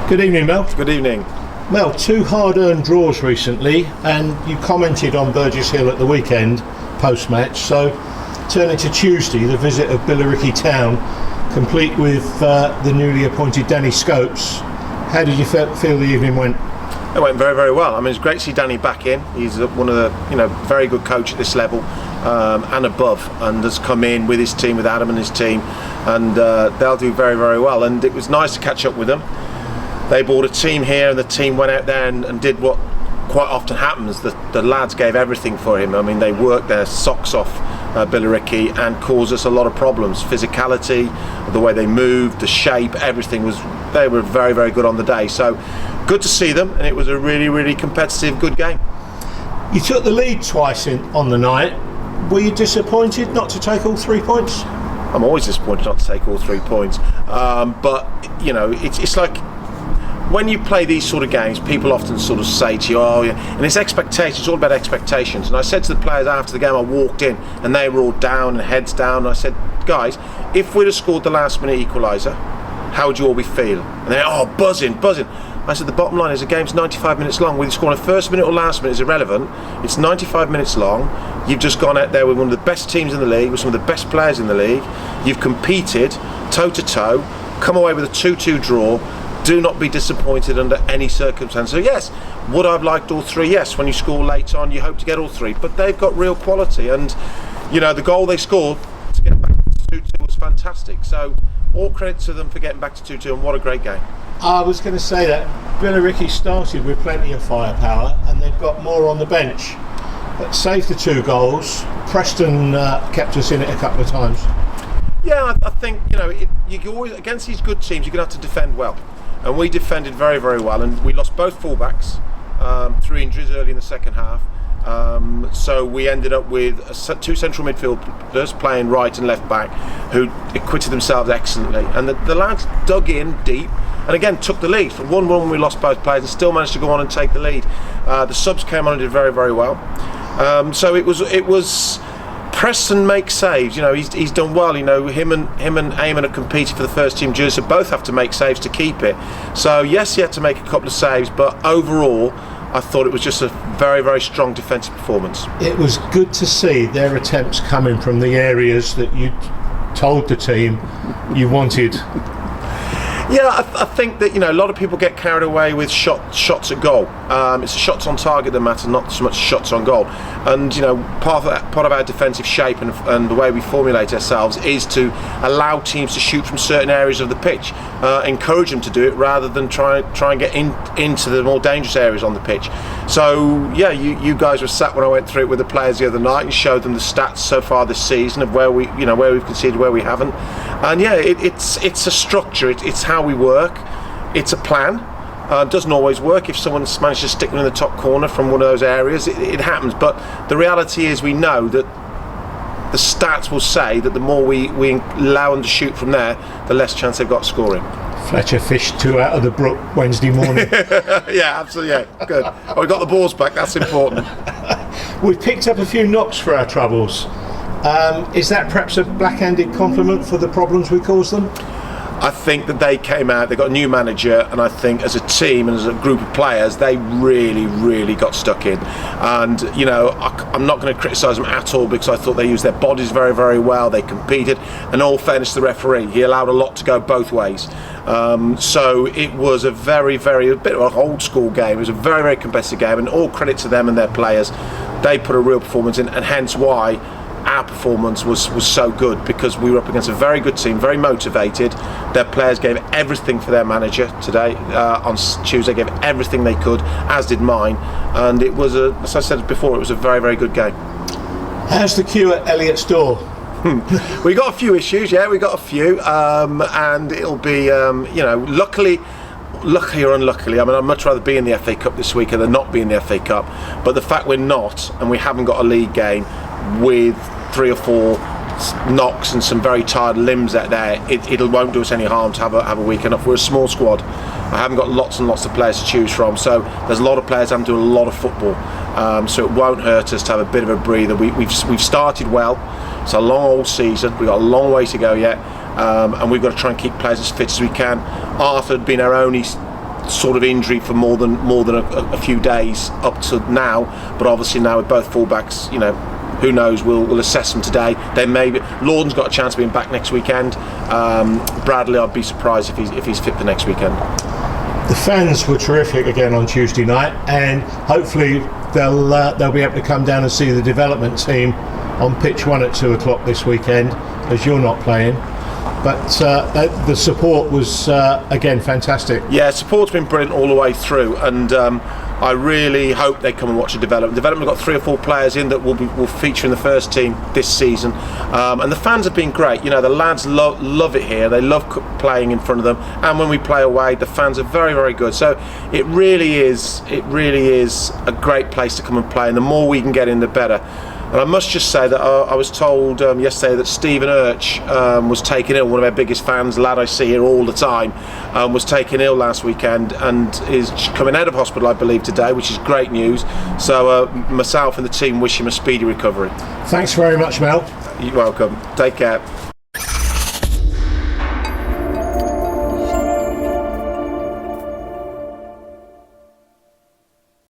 Good evening, Mel. Good evening. Mel, 2 hard-earned draws recently, and you commented on Burgess Hill at the weekend post-match. So, turning to Tuesday, the visit of Billericay Town, complete with the newly appointed Danny Scopes. How did you feel the evening went? It went very, very well. I mean, it's great to see Danny back in. He's one of the, very good coach at this level and above, and has come in with his team, with Adam and his team, and they'll do very, very well. And it was nice to catch up with them. They brought a team here, and the team went out there and did what quite often happens. The lads gave everything for him. I mean, they worked their socks off Billericay and caused us a lot of problems. Physicality, the way they moved, the shape, everything they were very, very good on the day. So good to see them, and it was a really, really competitive, good game. You took the lead twice on the night. Were you disappointed not to take all 3 points? I'm always disappointed not to take all 3 points. But, it's like, when you play these sort of games, people often sort of say to you, oh yeah, and it's expectations, it's all about expectations. And I said to the players after the game, I walked in and they were all down and heads down, and I said, guys, if we'd have scored the last minute equaliser, how would you all be feeling? And they're, oh, buzzing. I said, the bottom line is the game's 95 minutes long. Whether you score in the first minute or last minute is irrelevant. It's 95 minutes long. You've just gone out there with one of the best teams in the league, with some of the best players in the league. You've competed toe to toe, come away with a 2-2 draw. Do not be disappointed under any circumstance. So yes, would I have liked all 3? Yes, when you score late on, you hope to get all 3. But they've got real quality, and the goal they scored to get back to 2-2 was fantastic. So all credit to them for getting back to 2-2, and what a great game. I was going to say that Billericay started with plenty of firepower, and they've got more on the bench. But saved the 2 goals. Preston kept us in it a couple of times. Yeah, I think you always, against these good teams, you're going to have to defend well. And we defended very, very well, and we lost both fullbacks through injuries early in the second half. So we ended up with 2 central midfielders playing right and left back, who acquitted themselves excellently. And the lads dug in deep and again took the lead. From 1-1 when we lost both players, and still managed to go on and take the lead. The subs came on and did very, very well. So it was. Preston makes saves. He's done well. Him and Eamon have competed for the first team jersey. So both have to make saves to keep it. So yes, he had to make a couple of saves, but overall, I thought it was just a very, very strong defensive performance. It was good to see their attempts coming from the areas that you told the team you wanted. Yeah, I think that a lot of people get carried away with shots at goal. It's the shots on target that matter, not so much shots on goal. And part of our defensive shape and the way we formulate ourselves is to allow teams to shoot from certain areas of the pitch, encourage them to do it rather than try and get into the more dangerous areas on the pitch. So yeah, you guys were sat when I went through it with the players the other night and showed them the stats so far this season of where we've conceded, where we haven't. And yeah, it's a structure. It's how we work. It's a plan. It doesn't always work. If someone's managed to stick them in the top corner from one of those areas, it happens. But the reality is, we know that the stats will say that the more we allow them to shoot from there, the less chance they've got of scoring. Fletcher fished 2 out of the brook Wednesday morning. Yeah, absolutely. Yeah, good. We got the balls back. That's important. We've picked up a few knocks for our troubles. Is that perhaps a backhanded compliment for the problems we caused them? I think that they came out, they got a new manager, and I think as a team and as a group of players, they really, really got stuck in. And I'm not going to criticise them at all, because I thought they used their bodies very, very well. They competed, and all fairness to the referee, he allowed a lot to go both ways. So it was a bit of an old school game. It was a very, very competitive game, and all credit to them and their players. They put a real performance in, and hence why our performance was so good, because we were up against a very good team, very motivated. Their players gave everything for their manager today. On Tuesday, gave everything they could, as did mine. And it was, as I said before, it was a very, very good game. How's the queue at Elliott's door? We got a few issues, yeah, we got a few, and it'll be, luckily or unluckily, I mean, I'd much rather be in the FA Cup this week than not be in the FA Cup. But the fact we're not, and we haven't got a league game with 3 or 4 knocks and some very tired limbs out there, it won't do us any harm to have a weekend off. We're a small squad. I haven't got lots and lots of players to choose from, so there's a lot of players having to do a lot of football. So it won't hurt us to have a bit of a breather. We've started well. It's a long old season. We've got a long way to go yet, and we've got to try and keep players as fit as we can. Arthur had been our only sort of injury for more than a few days up to now. But obviously now with both fullbacks, you know, who knows? We'll assess them today. Then maybe Lorden's got a chance of being back next weekend. Bradley, I'd be surprised if he's fit for next weekend. The fans were terrific again on Tuesday night, and hopefully they'll be able to come down and see the development team on pitch 1 at 2 o'clock this weekend, as you're not playing. But the support was again fantastic. Yeah, support's been brilliant all the way through, and I really hope they come and watch the development. Development got 3 or 4 players in that will feature in the first team this season, and the fans have been great. You know, the lads love it here. They love playing in front of them, and when we play away, the fans are very, very good. So it really is a great place to come and play, and the more we can get in, the better. And I must just say that I was told yesterday that Stephen Urch was taken ill, one of our biggest fans, lad I see here all the time, was taken ill last weekend and is coming out of hospital, I believe, today, which is great news. So myself and the team wish him a speedy recovery. Thanks very much, Mel. You're welcome. Take care.